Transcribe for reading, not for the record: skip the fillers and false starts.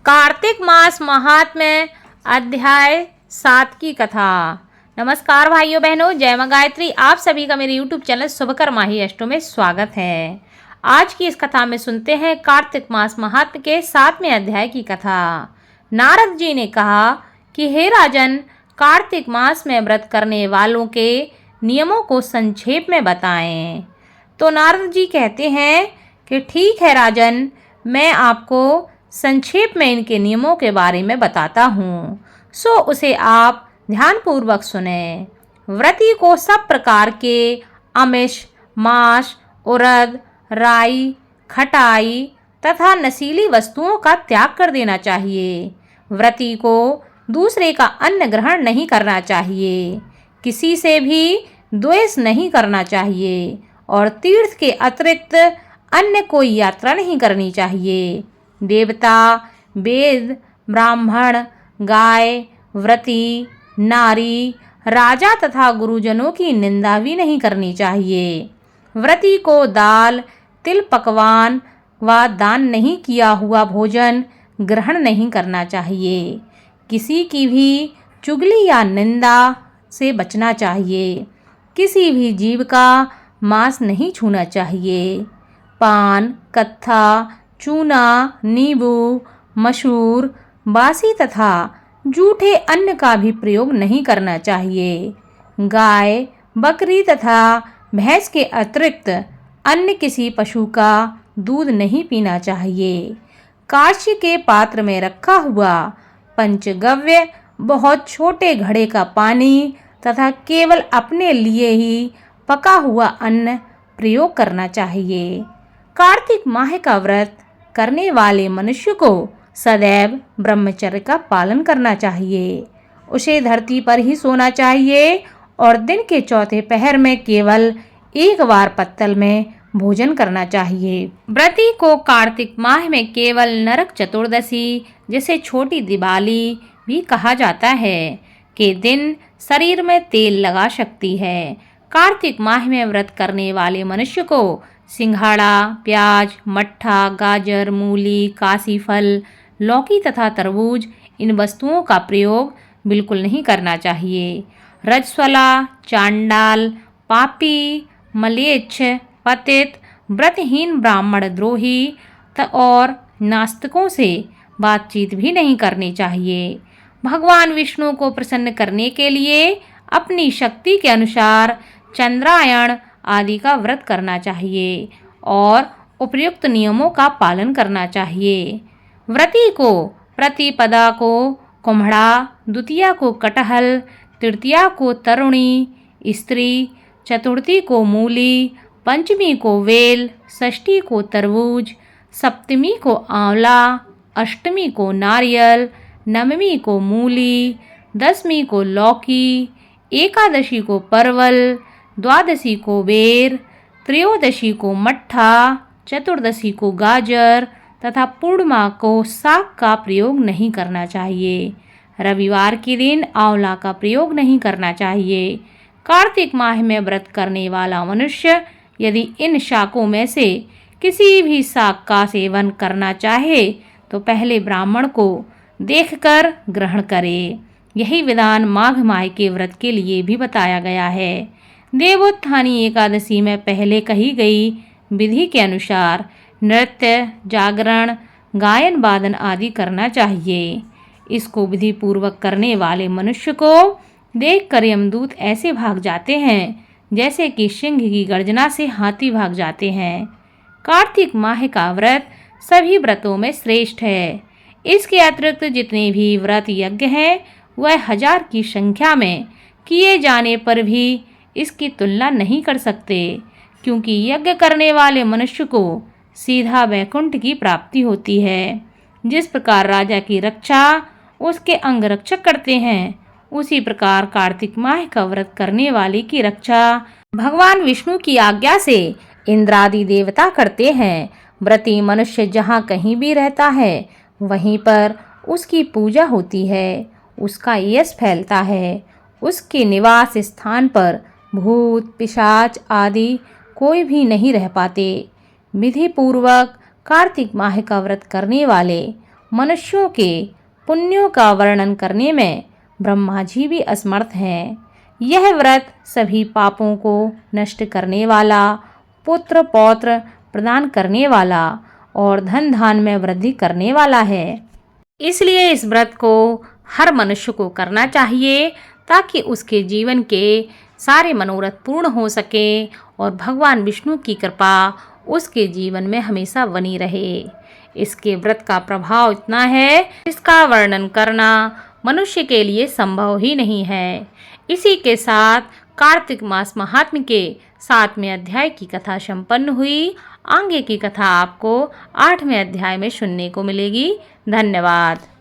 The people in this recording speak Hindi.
कार्तिक मास महात्म्य अध्याय 7 की कथा। नमस्कार भाइयों बहनों, जय मां गायत्री। आप सभी का मेरे यूट्यूब चैनल शुभकर माही अष्टों में स्वागत है। आज की इस कथा में सुनते हैं कार्तिक मास महात्म्य के 7वें अध्याय की कथा। नारद जी ने कहा कि हे राजन, कार्तिक मास में व्रत करने वालों के नियमों को संक्षेप में बताएं। तो नारद जी कहते हैं कि ठीक है राजन, मैं आपको संक्षेप में इनके नियमों के बारे में बताता हूँ, सो उसे आप ध्यानपूर्वक सुने। व्रती को सब प्रकार के आमिष, मांस, उड़द, राई, खटाई तथा नशीली वस्तुओं का त्याग कर देना चाहिए। व्रती को दूसरे का अन्न ग्रहण नहीं करना चाहिए, किसी से भी द्वेष नहीं करना चाहिए और तीर्थ के अतिरिक्त अन्य कोई यात्रा नहीं करनी चाहिए। देवता, वेद, ब्राह्मण, गाय, व्रती, नारी, राजा तथा गुरुजनों की निंदा भी नहीं करनी चाहिए। व्रती को दाल, तिल, पकवान व दान नहीं किया हुआ भोजन ग्रहण नहीं करना चाहिए। किसी की भी चुगली या निंदा से बचना चाहिए। किसी भी जीव का मांस नहीं छूना चाहिए। पान, कत्था, चूना, नींबू, मसूर, बासी तथा जूठे अन्न का भी प्रयोग नहीं करना चाहिए। गाय, बकरी तथा भैंस के अतिरिक्त अन्य किसी पशु का दूध नहीं पीना चाहिए। कांस्य के पात्र में रखा हुआ पंचगव्य, बहुत छोटे घड़े का पानी तथा केवल अपने लिए ही पका हुआ अन्न प्रयोग करना चाहिए। कार्तिक माह का व्रत करने वाले मनुष्य को सदैव ब्रह्मचर्य का पालन करना चाहिए। उसे धरती पर ही सोना चाहिए और दिन के चौथे पहर में केवल एक बार पत्तल में भोजन करना चाहिए। व्रती को कार्तिक माह में केवल नरक चतुर्दशी, जिसे छोटी दिवाली भी कहा जाता है, के दिन शरीर में तेल लगा सकती है। कार्तिक माह में व्रत करने वाले मनुष्य को सिंघाड़ा, प्याज, मट्ठा, गाजर, मूली, काशी फल, लौकी तथा तरबूज, इन वस्तुओं का प्रयोग बिल्कुल नहीं करना चाहिए। रजस्वला, चांडाल, पापी, मलेच्छ, पतित, व्रतहीन, ब्राह्मण द्रोही और नास्तिकों से बातचीत भी नहीं करनी चाहिए। भगवान विष्णु को प्रसन्न करने के लिए अपनी शक्ति के अनुसार चंद्रायण आदि का व्रत करना चाहिए और उपयुक्त नियमों का पालन करना चाहिए। व्रती को प्रतिपदा को कुम्हड़ा, द्वितीया को कटहल, तृतीया को तरुणी स्त्री, चतुर्थी को मूली, पंचमी को वेल, षष्ठी को तरबूज, सप्तमी को आंवला, अष्टमी को नारियल, नवमी को मूली, दसवीं को लौकी, एकादशी को परवल, द्वादशी को बेर, त्रयोदशी को मट्ठा, चतुर्दशी को गाजर तथा पूर्णिमा को साग का प्रयोग नहीं करना चाहिए। रविवार के दिन आंवला का प्रयोग नहीं करना चाहिए। कार्तिक माह में व्रत करने वाला मनुष्य यदि इन शाकों में से किसी भी शाक का सेवन करना चाहे तो पहले ब्राह्मण को देखकर ग्रहण करे। यही विधान माघ माह के व्रत के लिए भी बताया गया है। देवोत्थानी एकादशी में पहले कही गई विधि के अनुसार नृत्य, जागरण, गायन वादन आदि करना चाहिए। इसको विधि पूर्वक करने वाले मनुष्य को देखकर यमदूत ऐसे भाग जाते हैं जैसे कि सिंह की गर्जना से हाथी भाग जाते हैं। कार्तिक माह का व्रत सभी व्रतों में श्रेष्ठ है। इसके अतिरिक्त जितने भी व्रत यज्ञ हैं वह 1000 की संख्या में किए जाने पर भी इसकी तुलना नहीं कर सकते, क्योंकि यज्ञ करने वाले मनुष्य को सीधा वैकुंठ की प्राप्ति होती है। जिस प्रकार राजा की रक्षा उसके अंगरक्षक करते हैं, उसी प्रकार कार्तिक माह का व्रत करने वाले की रक्षा भगवान विष्णु की आज्ञा से इंद्रादि देवता करते हैं। व्रती मनुष्य जहाँ कहीं भी रहता है वहीं पर उसकी पूजा होती है, उसका यश फैलता है। उसके निवास स्थान पर भूत, पिशाच आदि कोई भी नहीं रह पाते। विधि पूर्वक कार्तिक माह का व्रत करने वाले मनुष्यों के पुण्यों का वर्णन करने में ब्रह्मा जी भी असमर्थ हैं। यह व्रत सभी पापों को नष्ट करने वाला, पुत्र पौत्र प्रदान करने वाला और धन धान में वृद्धि करने वाला है। इसलिए इस व्रत को हर मनुष्य को करना चाहिए ताकि उसके जीवन के सारे मनोरथ पूर्ण हो सके और भगवान विष्णु की कृपा उसके जीवन में हमेशा बनी रहे। इसके व्रत का प्रभाव इतना है, इसका वर्णन करना मनुष्य के लिए संभव ही नहीं है। इसी के साथ कार्तिक मास महात्म्य के 7वें अध्याय की कथा संपन्न हुई। आगे की कथा आपको 8वें अध्याय में सुनने को मिलेगी। धन्यवाद।